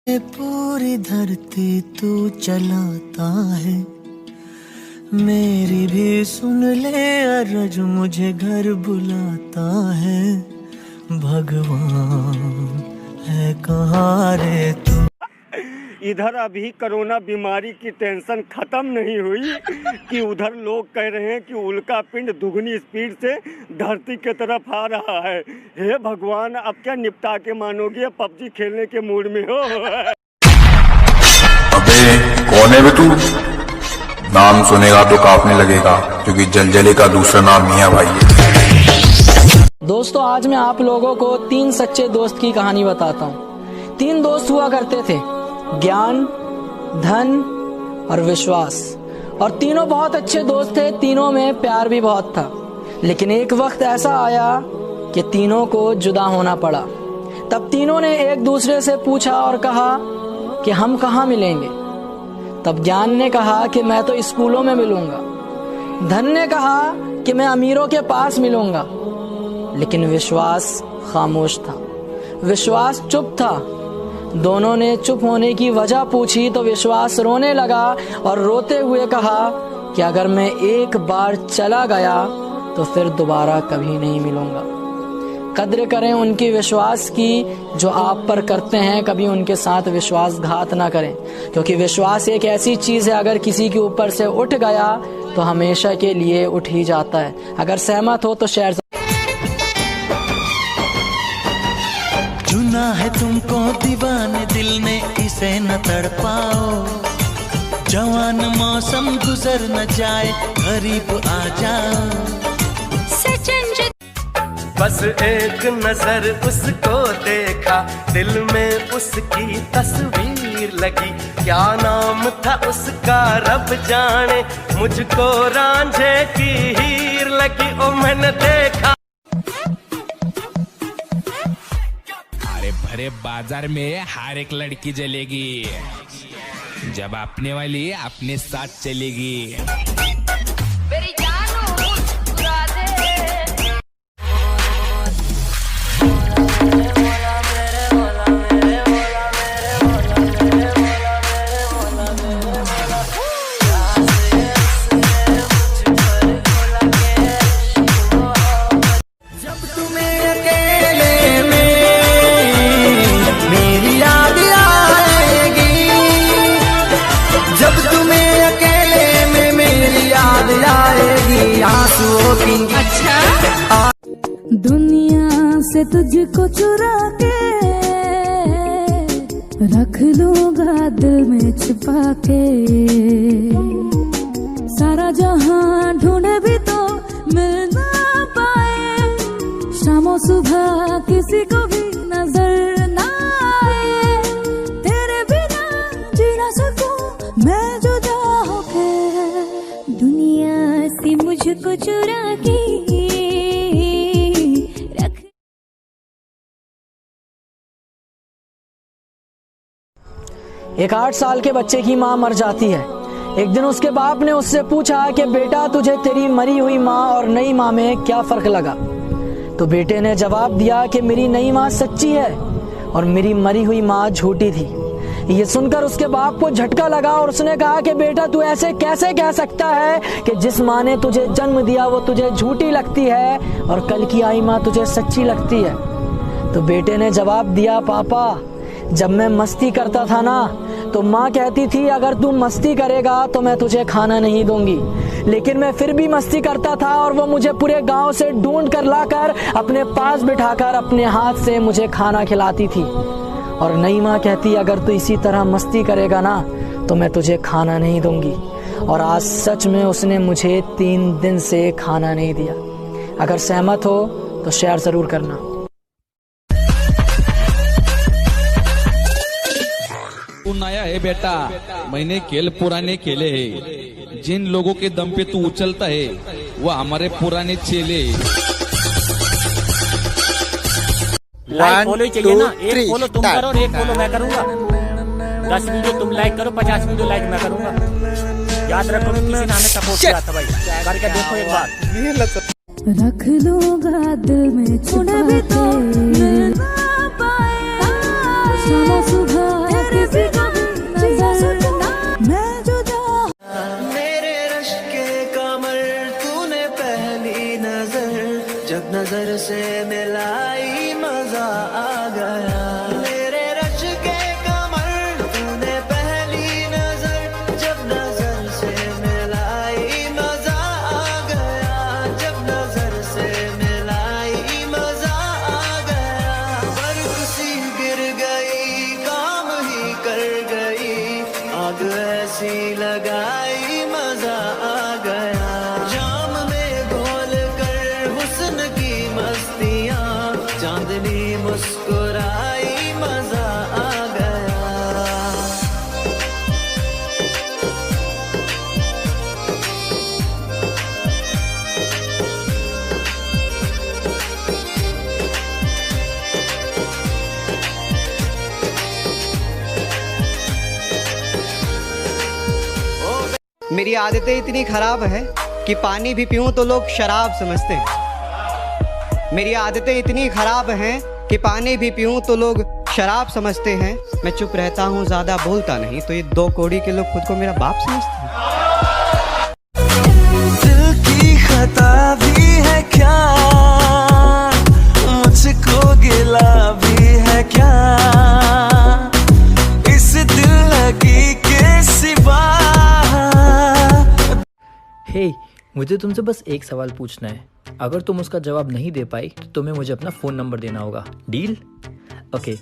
ये पूरी धरती तू चलाता है, मेरी भी सुन ले अर्ज मुझे घर बुलाता है। भगवान है कहाँ रे तू। इधर अभी कोरोना बीमारी की टेंशन खत्म नहीं हुई कि उधर लोग कह रहे हैं कि उल्का पिंड दुगनी स्पीड से धरती की तरफ आ रहा है। हे भगवान, अब क्या निपटा के मानोगे? पबजी खेलने के मूड में हो? अबे कौन है बे तू? नाम सुनेगा तो कांपने लगेगा, क्योंकि जलजले का दूसरा नाम मियां भाई है। दोस्तों, आज मैं आप लोगों को 3 सच्चे दोस्त की कहानी बताता हूँ। 3 दोस्त हुआ करते थे, ज्ञान, धन और विश्वास। और तीनों बहुत अच्छे दोस्त थे, तीनों में प्यार भी बहुत था। लेकिन एक वक्त ऐसा आया कि तीनों को जुदा होना पड़ा। तब तीनों ने एक दूसरे से पूछा और कहा कि हम कहाँ मिलेंगे। तब ज्ञान ने कहा कि मैं तो स्कूलों में मिलूंगा। धन ने कहा कि मैं अमीरों के पास मिलूंगा। लेकिन विश्वास खामोश था। विश्वास चुप था। दोनों ने चुप होने की वजह पूछी तो विश्वास रोने लगा और रोते हुए कहा कि अगर मैं एक बार चला गया तो फिर दोबारा कभी नहीं मिलूंगा। कद्र करें उनकी विश्वास की जो आप पर करते हैं, कभी उनके साथ विश्वासघात ना करें, क्योंकि विश्वास एक ऐसी चीज है, अगर किसी के ऊपर से उठ गया तो हमेशा के लिए उठ ही जाता है। अगर सहमत हो तो शेयर। चुना है तुमको दीवाने दिल ने, इसे न तड़पाओ। जवान मौसम गुजर न जाए, करीब आ जाओ। बस एक नजर उसको देखा, दिल में उसकी तस्वीर लगी। क्या नाम था उसका रब जाने, मुझको रांझे की हीर लगी। ओ मैंने देखा भरे बाजार में हर एक लड़की जलेगी, जब अपने वाली अपने साथ चलेगी। दुनिया से तुझको चुरा के रख लूंगा दिल में छुपा के। सारा जहां ढूंढे भी तो मिल ना पाए, शामों सुबह किसी को भी नजर ना आए। तेरे बिना जी ना सकूं मैं जुदा होके, दुनिया से मुझको चुरा के। एक 8 साल के बच्चे की माँ मर जाती है। एक दिन उसके बाप ने उससे पूछा कि बेटा, तुझे तेरी मरी हुई माँ और नई माँ में क्या फर्क लगा? तो बेटे ने जवाब दिया कि मेरी नई माँ सच्ची है और मेरी मरी हुई माँ झूठी थी। ये सुनकर उसके बाप को झटका लगा और उसने कहा कि बेटा, तू ऐसे कैसे कह सकता है कि जिस माँ ने तुझे जन्म दिया वो तुझे झूठी लगती है और कल की आई माँ तुझे सच्ची लगती है। तो बेटे ने जवाब दिया, पापा, जब मैं मस्ती करता था ना तो माँ कहती थी अगर तू मस्ती करेगा तो मैं तुझे खाना नहीं दूंगी। लेकिन मैं फिर भी मस्ती करता था और वो मुझे पूरे गांव से ढूंढ कर लाकर अपने पास बिठाकर अपने हाथ से मुझे खाना खिलाती थी। और नई माँ कहती अगर तू इसी तरह मस्ती करेगा ना तो मैं तुझे खाना नहीं दूंगी। और आज सच में उसने मुझे 3 दिन से खाना नहीं दिया। अगर सहमत हो तो शेयर जरूर करना। तू नया है बेटा, मैंने खेल पुराने खेले हैं। जिन लोगों के दम पे तू उछलता है वो हमारे पुराने चेले। लाइक फॉलो चाहिए ना, एक फॉलो तुम करो और एक फॉलो मैं करूंगा। 10 वीडियो तुम लाइक करो, 50 वीडियो लाइक मैं करूंगा। याद रखो, किसी ने हमें सपोर्ट किया था भाई, करके देखो एक बार। रख लूंगा दिल में छुपा के, शाम सुबह फांसी लगाई मजा आ गया, जाम में घोल कर हुस्न की मस्तियाँ, चांदनी मुस्कुराई मजा आ गया। मेरी आदतें इतनी खराब है कि पानी भी पीऊं तो लोग शराब समझते हैं। मेरी आदतें इतनी खराब हैं कि पानी भी पीऊं तो लोग शराब समझते हैं। मैं चुप रहता हूं, ज्यादा बोलता नहीं, तो ये 2 कौड़ी के लोग खुद को मेरा बाप समझते हैं। दिल की खता भी है क्या, मुझको गिला भी है क्या, इस दिल लगी के सिवा। हे, मुझे तुमसे बस एक सवाल पूछना है। अगर तुम उसका जवाब नहीं दे पाई तो तुम्हें मुझे अपना फोन नंबर देना होगा। डील? ओके,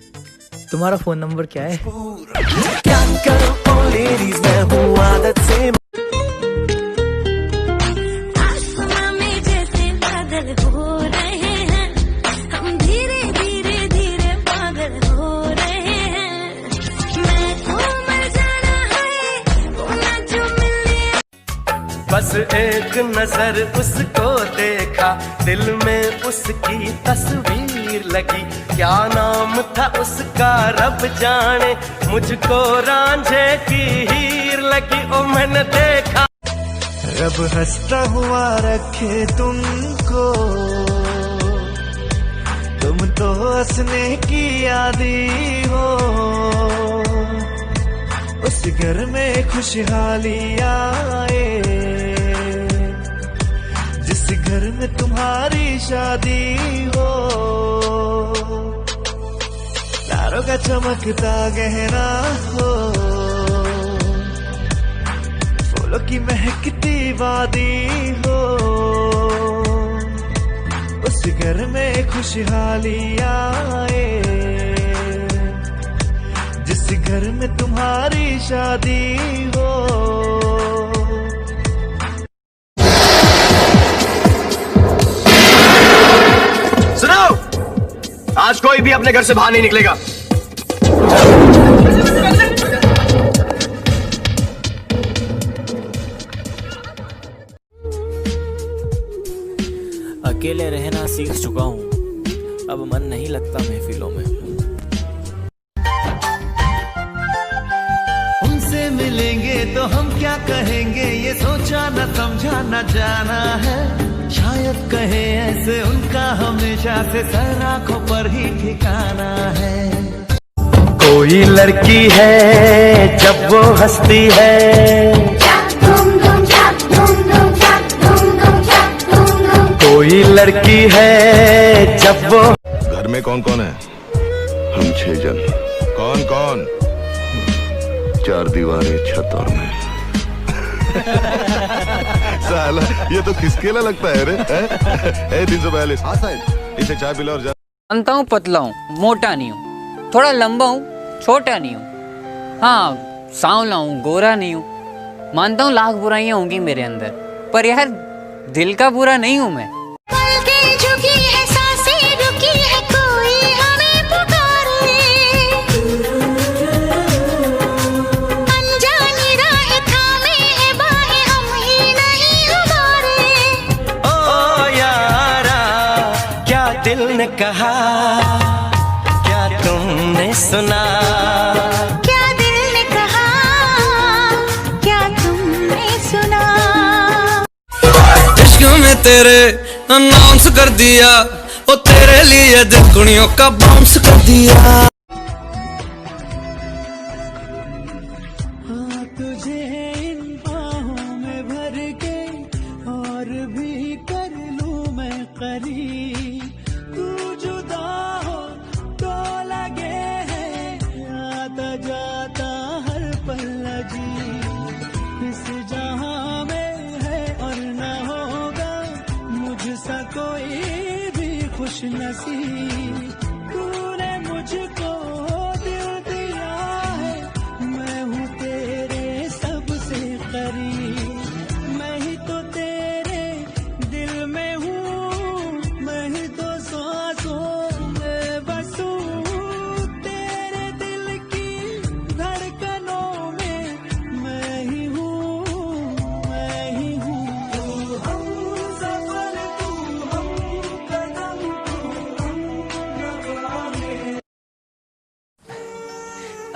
तुम्हारा फोन नंबर क्या है? क्या करूं ओ लेडीज, मैं हूँ आदत से। आसमां में जैसे बादल हो रहे हैं, हम धीरे धीरे धीरे पागल हो रहे हैं। मैं तो मर जाना है, वो ना जो मिले। बस एक नजर उसको देखा, दिल में उसकी तस्वीर लगी। क्या नाम था उसका रब जाने, मुझको रांझे की हीर लगी। ओ मैंने देखा रब हंसता हुआ रखे तुमको, तुम तो हंसने की आदी हो। उस घर में खुशहाली आए, जिस घर में तुम्हारी शादी हो। तारों का चमकता गहना हो, फूलों की महकती वादी हो। उस घर में खुशहाली आए, जिस घर में तुम्हारी शादी हो। सुनो, आज कोई भी अपने घर से बाहर नहीं निकलेगा। अकेले रहना सीख चुका हूँ, अब मन नहीं लगता महफिलों में। उनसे मिलेंगे तो हम क्या कहेंगे, ये सोचा न समझा न जाना है। शायद कहे ऐसे उनका हमेशा से सर आंखों पर ही ठिकाना है। कोई लड़की है जब वो हंसती है, कोई लड़की है जब वो। घर में कौन कौन है? हम 6 जन। कौन कौन? 4 दीवारें, छत और मैं। साला ये तो किसके लिए लगता है रे? 342। हाँ साहब, इसे चाय पिला और जा। जानता हूँ पतला हूँ, मोटा नहीं हूँ, थोड़ा लंबा हूँ, छोटा नहीं हूँ, हाँ सांवला हूँ, गोरा नहीं हूँ। मानता हूँ लाख बुराइयां होंगी मेरे अंदर, पर यार दिल का बुरा नहीं हूँ मैं। दिल ने कहा, क्या तुमने सुना? क्या दिल ने कहा, क्या तुमने सुना? इश्क में तेरे अनाउंस कर दिया, ओ तेरे लिए दिल कुड़ियों का बाउंस कर दिया। तुझे इन बाहों में भर के और भी कर लूं मैं करीब, तू जुदा हो तो लगे है आता जाता हर पल अजीब। इस जहां में है और न होगा मुझसा कोई भी खुश नसीब। तूने मुझको दिल दिया है, मैं हूँ तेरे सब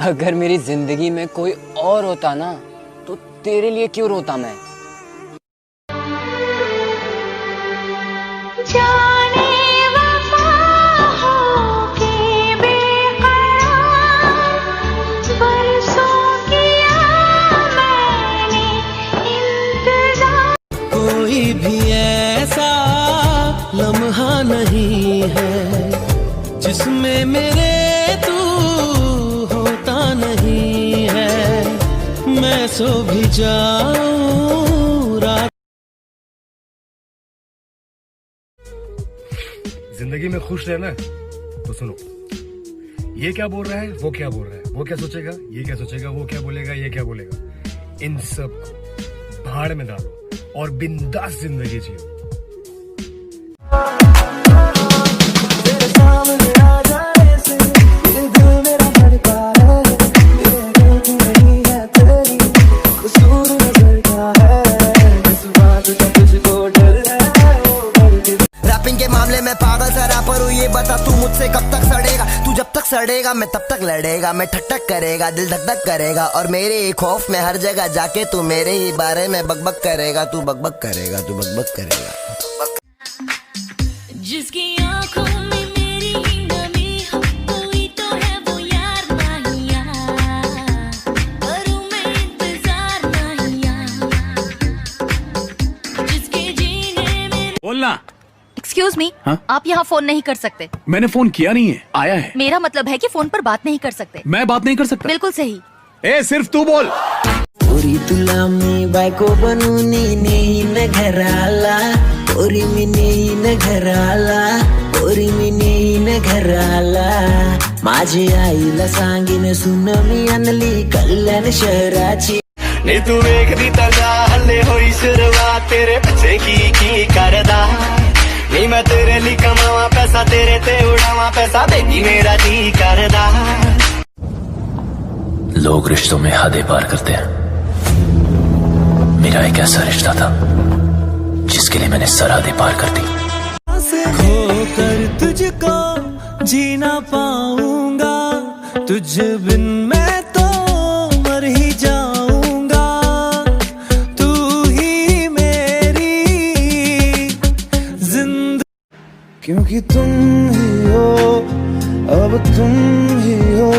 अगर मेरी जिंदगी में कोई और होता ना तो तेरे लिए क्यों रोता मैं। जाने वफा हो के बेकरार, बरसों किया मैंने इंतजार। कोई भी ऐसा लम्हा नहीं है जिसमें मेरे तू होता नहीं है। मैं सो भी जाऊं रात। जिंदगी में खुश रहना है तो सुनो, ये क्या बोल रहा है, वो क्या बोल रहा है, वो क्या सोचेगा, ये क्या सोचेगा, वो क्या बोलेगा, ये क्या बोलेगा, इन सब को भाड़ में डालो और बिंदास जिंदगी जियो। रैपिंग के मामले में पागल सा रैपर हूँ, ये बता तू मुझसे कब तक सड़ेगा। तू जब तक सड़ेगा मैं तब तक लड़ेगा, मैं ठक ठक करेगा, दिल धक धक करेगा, और मेरे ही खौफ में हर जगह जाके तू मेरे ही बारे में बकबक करेगा। तू बकबक करेगा, तू बकबक करेगा। जिसकी आंखों में मेरी नमी हो, कोई तो है वो यार नहीं यार, करूं मैं इंतजार नहीं यार, जिसके जीने में। बोलना। एक्सक्यूज मी, आप यहाँ फोन नहीं कर सकते। मैंने फोन किया नहीं है, आया है। मेरा मतलब है कि फोन पर बात नहीं कर सकते। मैं बात नहीं कर सकता? बिल्कुल सही। सिर्फ तू बोल। पोरी तुला मी बायको बनून नेईन घराला, पोरी मी नेईन घराला, पोरी मी नेईन घराला, माझी आईला सांगीन सुन मी आणली कल्याण शहराची। नी तू वेखदी तगा हल्ले होई शुरुआत, तेरे बच्चे की करदा नी मैं तेरे लिए कमावा पैसा, तेरे ते उड़ावा पैसा, बेबी मेरा जी करदा। लोग रिश्तों में हदें पार करते हैं, मेरा एक ऐसा रिश्ता था जिसके लिए मैंने सरहदें पार कर दी। खोकर तुझको जी ना पाऊंगा, तुझ बिन मैं तो मर ही जाऊंगा, तू ही मेरी जिंदगी। क्योंकि तुम ही हो, अब तुम ही हो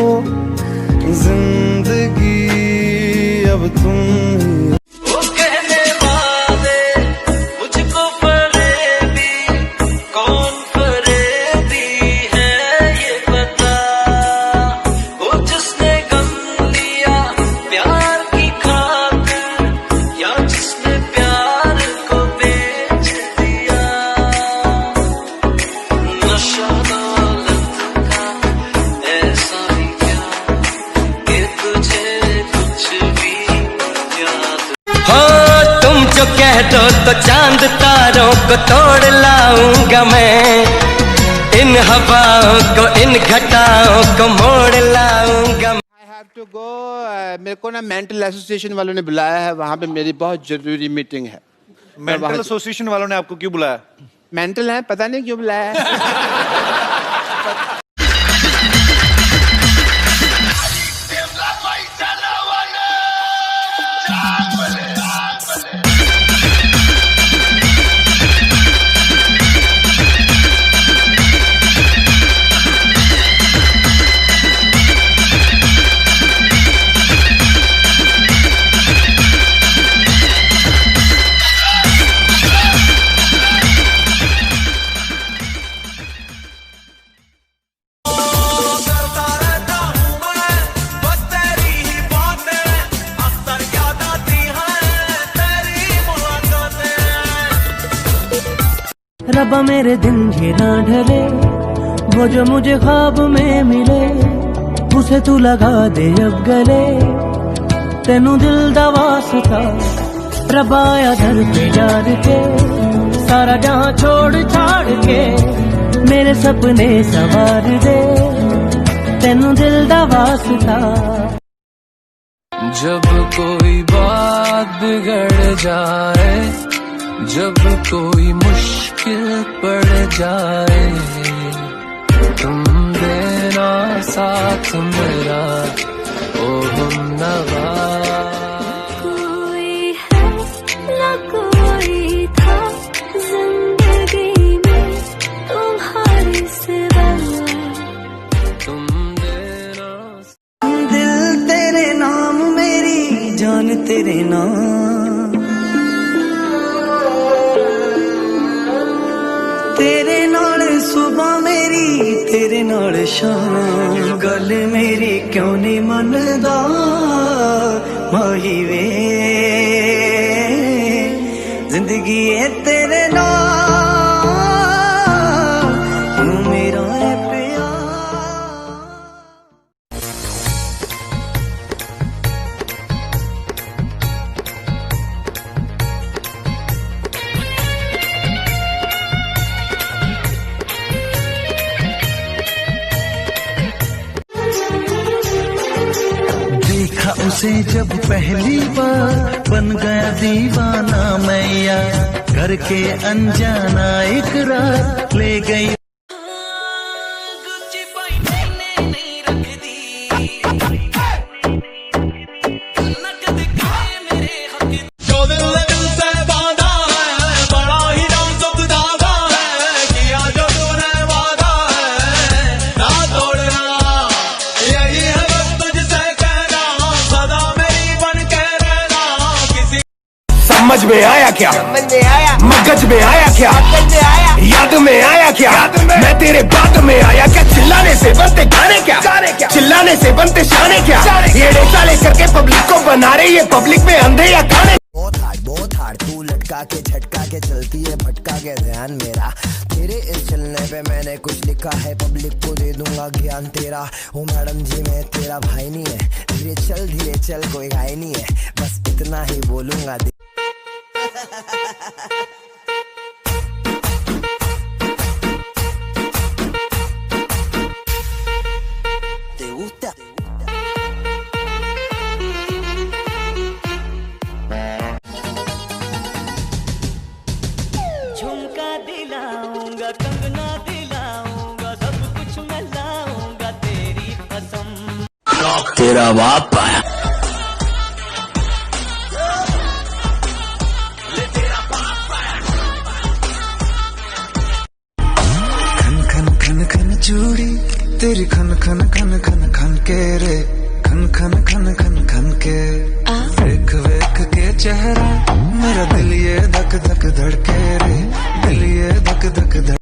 जिंदगी, अब तुम ही हो। वो कहने वाले मुझको फरेबी, कौन फरेबी है ये बता, वो जिसने गम लिया प्यार की खातिर, या जिसने प्यार को बेच दिया। नशा दौलत का ऐसा ही क्या कि तुझे कुछ भी याद। हो तुम जो कह दो तो चांद तारों को तोड़ लाऊंगा मैं, इन हवाओं को इन घटाओं को मोड़ लाऊंगा। मेरे को ना मेंटल एसोसिएशन वालों ने बुलाया है, वहाँ पे मेरी बहुत जरूरी मीटिंग है। मेंटल एसोसिएशन वालों ने आपको क्यों बुलाया? मेंटल है, पता नहीं क्यों बुलाया है। रब्बा मेरे दिन ये ना ढले, वो जो मुझे ख्वाब में मिले, उसे तू लगा दे अब गले, तेनू दिल दा वास्ता। रब्बा आया घर पे जान के, सारा जहां छोड़ छाड़ के, मेरे सपने सवार दे, तेनू दिल दा वास्ता। जब कोई बात बिगड़ जाए, जब कोई मुश्किल पड़ जाए, तुम देना साथ मेरा, नवा। कोई है ना कोई था जिंदगी में तुम्हारे सिवा। तुम देना दिल तेरे नाम मेरी जान तेरे नाम, तेरे नाल सुबह मेरी तेरे नाल शाम, गल मेरी क्यों नहीं मनदा माही वे, जिंदगी है तेरे नाल तू मेरा है प्यार। देखा उसे जब पहली बार बन गया दीवाना मैया, करके अनजाना इकरार ले गई। समझ में आया क्या? मगज में आया क्या? याद में आया क्या? मैं तेरे बाद में आया क्या? चिल्लाने से बनते गाने क्या? चिल्लाने से बनते शाने क्या? ये साले करके पब्लिक को बना रहे, ये पब्लिक में अंधे या काने। बहुत हार्ड तू लटका के झटका के चलती है भटका के ध्यान मेरा, तेरे इस चलने पे मैंने कुछ लिखा है, पब्लिक को दे दूंगा ज्ञान तेरा। ओ मैडम जी मैं तेरा भाई नहीं है, धीरे चल कोई घाई नहीं है, बस इतना ही बोलूंगा। ¿Te gusta? झुमका दिलाऊंगा कंगना दिलाऊंगा सब कुछ मैं लाऊंगा तेरी कसम। तेरा बाप आया। खन चूड़ी तेरी खन खन खन खन खन के रे, खन खन खन खन खन के, वेख वेख के चेहरा मेरा दिल ये धक धक धड़के रे, दिल ये धक धक धड़।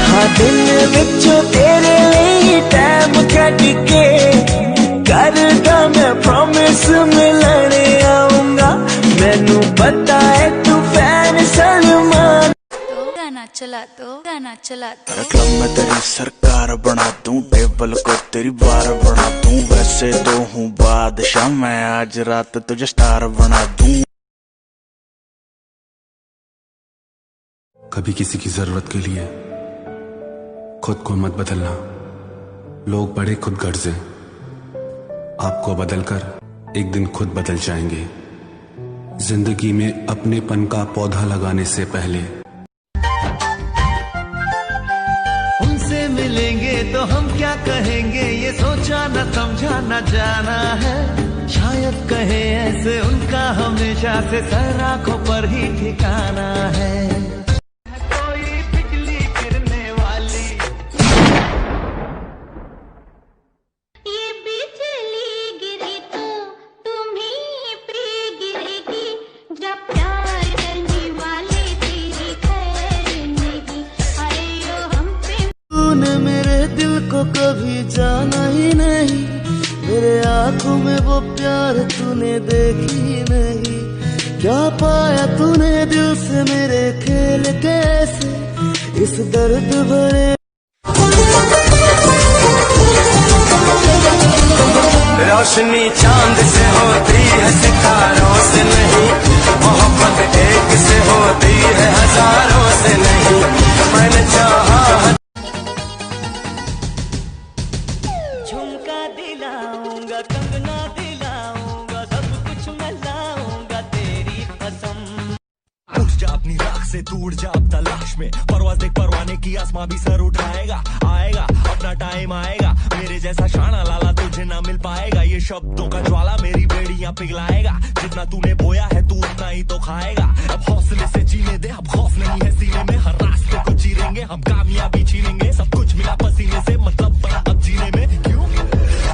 हाँ दिल विचों तेरे लिए टाइम कट के करदा मैं प्रॉमिस मिलने आऊंगा, मैनू पता है तू फैन सलमान। गाना चला दो। क्लब में तेरी सरकार बना दूं, टेबल को तेरी बार बना दूं, वैसे तो हूँ बादशाह मैं, आज रात तुझे स्टार बना दूं। कभी किसी की जरूरत के लिए खुद को मत बदलना, लोग बड़े खुद गर्जे, आपको बदलकर एक दिन खुद बदल जाएंगे। जिंदगी में अपनेपन का पौधा लगाने से पहले उनसे मिलेंगे तो हम क्या कहेंगे, ये सोचा न समझा न जाना है, शायद कहे ऐसे उनका हमेशा से सर आंखों पर ही ठिकाना है। कोई बिजली गिरने वाली, ये बिजली गिरी तो तुम्हीं पे गिरेगी, जब प्यार करने वाले तेरी खैर नहीं। अरे यो हम पे तूने मेरे दिल को कभी जाना ही नहीं, मेरे आंखों में वो प्यार तूने देखी नहीं, क्या पाया तूने दिल से मेरे खेल कैसे इस दर्द भरे। रोशनी चांद से होती है सितारों से नहीं, मोहब्बत एक से होती है हजारों से नहीं, मैंने चाहा। झुमका दिलाऊंगा कंगना दिलाऊंगा सब कुछ मैं लाऊंगा तेरी कसम। उठ जा अपनी राख से टूट जा अब तलाश में, परवाज़ देख परवाने की आसमां भी सर उठाएगा, आएगा अपना टाइम आएगा, मेरे जैसा शाना लाला तुझे ना ये शब्दों का ज्वाला मेरी बेड़ियां पिघलाएगा। जितना तूने बोया है तू उतना ही तो खाएगा। अब हौसले से जीने दे, अब खौफ नहीं है सीने में। हर रास्ते को चीरेंगे हम, कामयाबी छीनेंगे। सब कुछ मिला पसीने से, मतलब बड़ा अब जीने में। क्यों?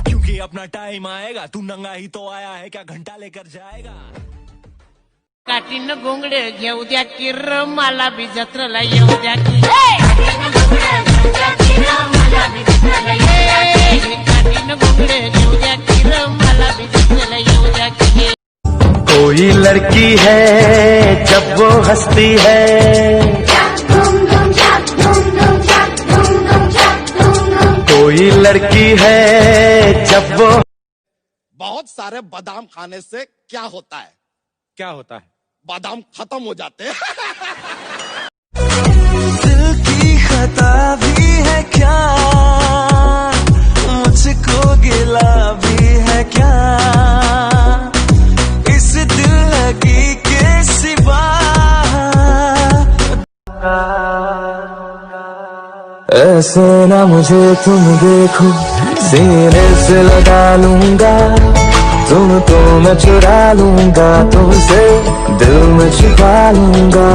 क्योंकि अपना टाइम आएगा। तू नंगा ही तो आया है, क्या घंटा लेकर जाएगा? काठीनं घोंगडे घेऊ द्या की र, मला बी जत्रेला येऊ द्या की। काठीनं घोंगडे घेऊ द्या की र, मला बी जत्रेला येऊ द्या की। कोई लड़की है जब वो हंसती है, कोई लड़की है जब वो। बहुत सारे बादाम खाने से क्या होता है? क्या होता है? बादाम खत्म हो जाते हैं। दिल की खता भी है क्या, मुझको गिला भी है क्या, इस दिल लगी के सिवा। ऐसे ना मुझे तुम देखो, सीने से लगा लूंगा, तुम तो मैं चुरा लूंगा, तुमसे दिल में छुपा लूंगा।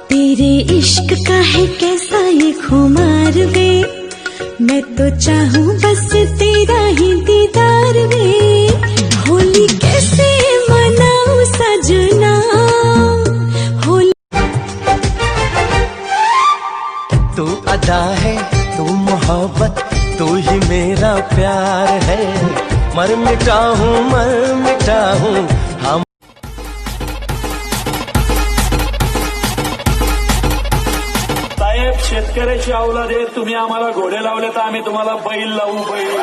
तेरे इश्क का है कैसा ये खुमार वे, मैं तो चाहूँ बस तेरा ही दीदार वे। होली कैसे मनाऊं सजना, होली। तू अदा है, तू मोहब्बत, तू ही मेरा प्यार है। मर मिटा हूँ हम। साहेब, शेतकऱ्याची अवलाद आहे, तुम्ही आम्हाला घोडे लावले तर आम्ही तुम्हाला बैल लावू, बैल।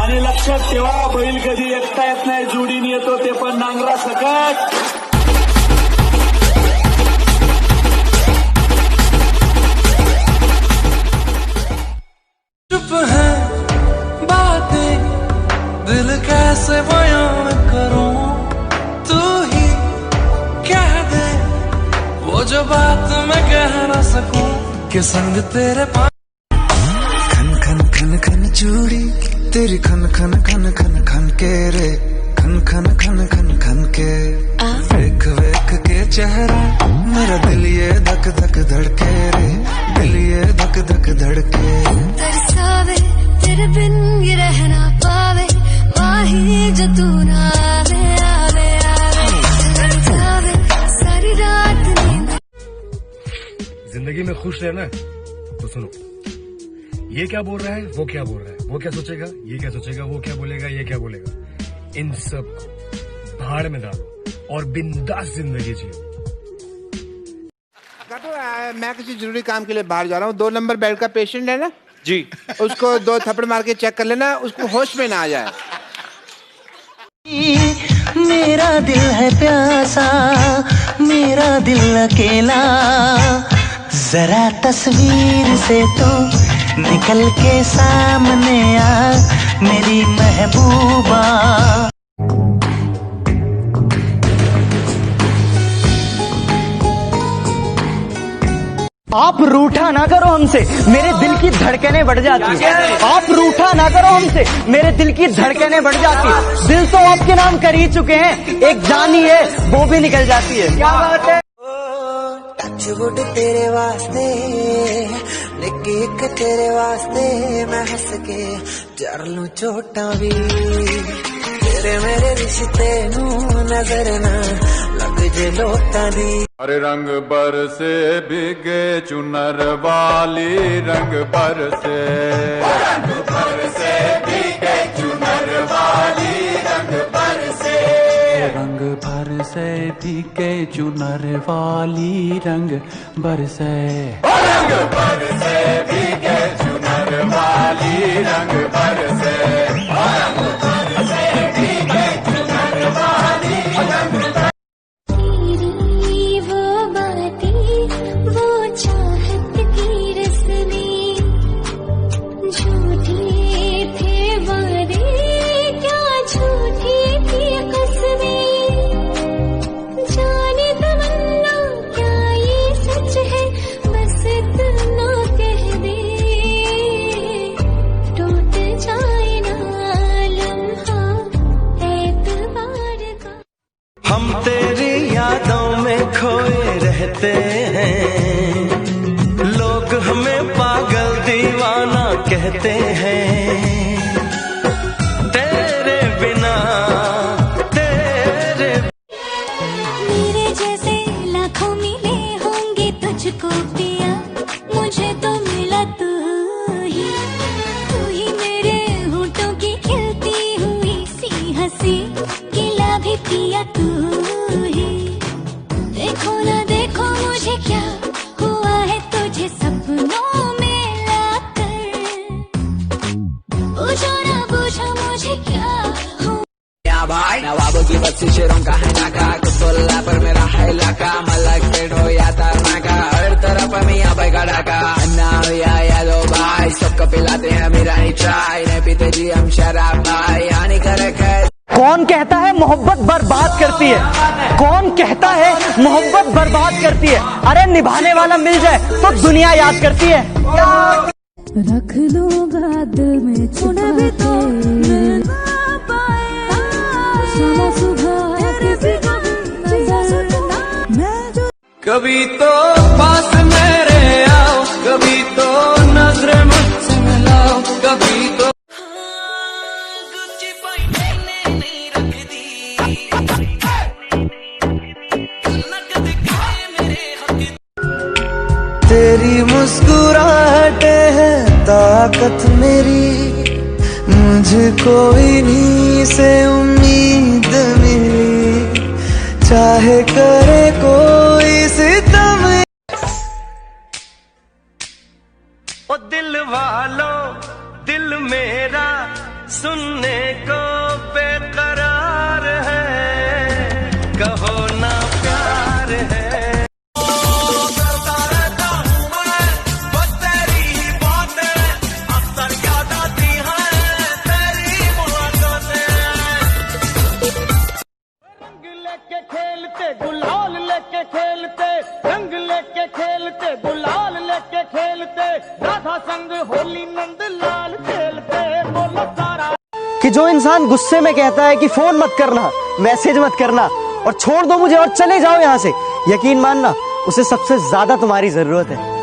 आणि लक्षात ठेवा, बैल कधी एकटा येत नाही, जोडीने येतो, ते पण नांगरा सकट। चुप है बातें, दिल कैसे बयान करूं, तू ही कह दे वो जो बात मैं कह ना सकूं, कि संग तेरे पास। खन खन खन खन चूड़ी तेरी, खन खन खन खन खन के रे, खन खन खन खन खन के। वेख वेख के चेहरा मेरा दिल ये धक धक धड़के रे, दिल ये धक धक धड़के। तरसावे तेरे बिन ये रह ना पावे, वाही जो तू ना आवे आवे आवे। तरसावे सारी रात नींद। जिंदगी में खुश रहना तो सुनो, ये क्या बोल रहा है, वो क्या बोल रहा है, वो क्या सोचेगा, ये क्या सोचेगा, वो क्या बोलेगा, ये क्या बोलेगा। इन सब को भाड़ में डालो और बिंदास जिंदगी जियो। मैं किसी जरूरी काम के लिए बाहर जा रहा हूँ। 2 नंबर बेड का पेशेंट है ना जी, उसको 2 थप्पड़ मार के चेक कर लेना, उसको होश में ना आ जाए। मेरा दिल है प्यासा, मेरा दिल अकेला, जरा तस्वीर से तो निकल के सामने आ मेरी महबूबा। आप रूठा ना करो हमसे, मेरे दिल की धड़कनें बढ़ जाती है। आप रूठा ना करो हमसे, मेरे दिल की धड़कनें बढ़ जाती है। दिल तो आपके नाम कर ही चुके हैं, एक जान ही है वो भी निकल जाती है। क्या बात है। टचवुड तेरे वास्ते, निक एक तेरे वास्ते, मैं हंस के जर लूं चोटां भी। तेरे मेरे रिश्ते नू नजर ना लग जे लोटां दी। हरे रंग बरसे भीगे चुनर वाली, रंग बरसे, रंग बरसे भीगे चुनर वाली, रंग बरसे, रंग बरसे भीगे चुनर वाली, रंग बरसे, रंग बरसे भीगे चुनर वाली, रंग बरसे, रंग बरसे भीगे चुनर वाली, रंग बरसे। जाने तमन्ना क्या ये सच है, बस हैं, लोग हमें पागल दीवाना कहते हैं, तेरे बिना तेरे। मेरे जैसे लाखों मिले होंगे तुझको पिया, मुझे तो मिला तू ही मेरे होठों की खिलती हुई सी हंसी, गिला भी पिया तू ही। देखो ना देखो मुझे क्या हुआ है तुझे सपनों में लाकर, पूछो ना पूछो मुझे क्या हुआ। या भाई नवाबों की बस्ती शेरों का है नाका, कुतुल्ला पर मेरा है इलाका, मलक पेट हो या तरनाका, हर तरफ मियां भाई का डाका। अन्ना या यादो भाई सबको पिलाते हैं मीरानी चाय, नहीं पीते जी हम शराब भाई, हानिकारक है। कौन कहता है मोहब्बत बर्बाद करती है, कौन कहता है मोहब्बत बर्बाद करती है। अरे निभाने वाला मिल जाए तो दुनिया याद करती है। रख लूंगा दिल में छुपा के, मिलना पाए शाम सुबह किसी को नजर मैं जो। कभी तो पास मेरे आओ, कभी तो नजर मुझसे मिलाओ, कभी तो तेरी मुस्कुराहटें है ताकत मेरी, मुझको इन्हीं से उम्मीद मेरी, चाहे करे कोई सितम। ओ दिल वालों दिल मेरा सुनने को बेकरार है, कहो ना प्यार है। खेलते गुलाल लेके खेलते, रंग लेके खेलते गुलाल लेके खेलते, राधा संग होली नंद लाल खेलते, बोलो सारा। कि जो इंसान गुस्से में कहता है कि फोन मत करना, मैसेज मत करना और छोड़ दो मुझे और चले जाओ यहाँ से, यकीन मानना उसे सबसे ज्यादा तुम्हारी जरूरत है।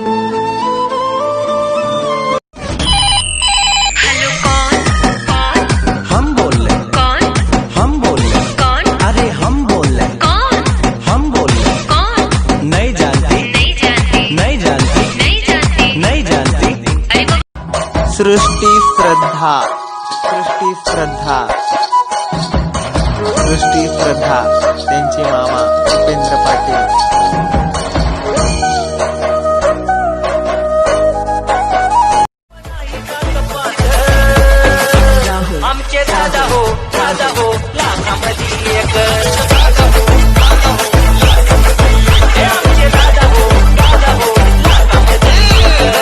सृष्टि श्रद्धा, सृष्टि श्रद्धा, सृष्टि श्रद्धा त्यांचे मामा उपेंद्र पाटील। आमचे दादा हो लाखामध्ये एक, आमचे दादा हो लाखामध्ये एक।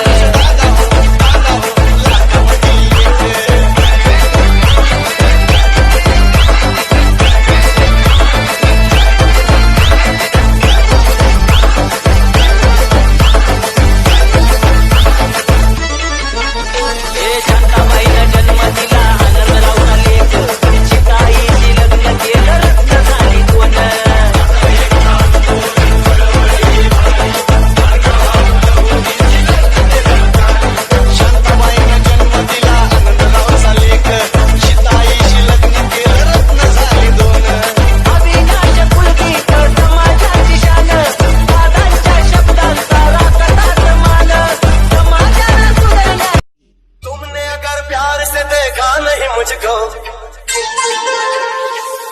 मुझको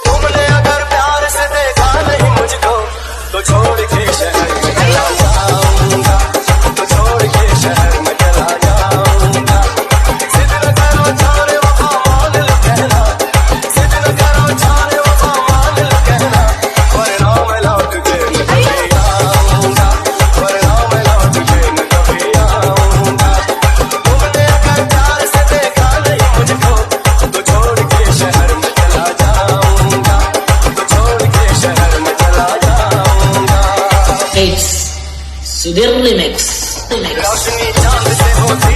तुमने अगर प्यार से देखा नहीं मुझको, तो छोड़ के शहर में चला जाऊंगा, तो छोड़ के शहर में चला जाऊंगा। जिद न करो जाने वफा मान लो कहना, जिद न करो जाने वफा मान लो कहना, वरना मैं लौट के न कभी आऊंगा, वरना मैं लौट के न कभी आऊंगा। तुमने अगर प्यार से देखा नहीं मुझको, तो छोड़ के शहर में चला जाऊंगा, तो छोड़ के शहर में चला जाऊंगा। सुधीर रिमिक्स रोशनी चांद से होती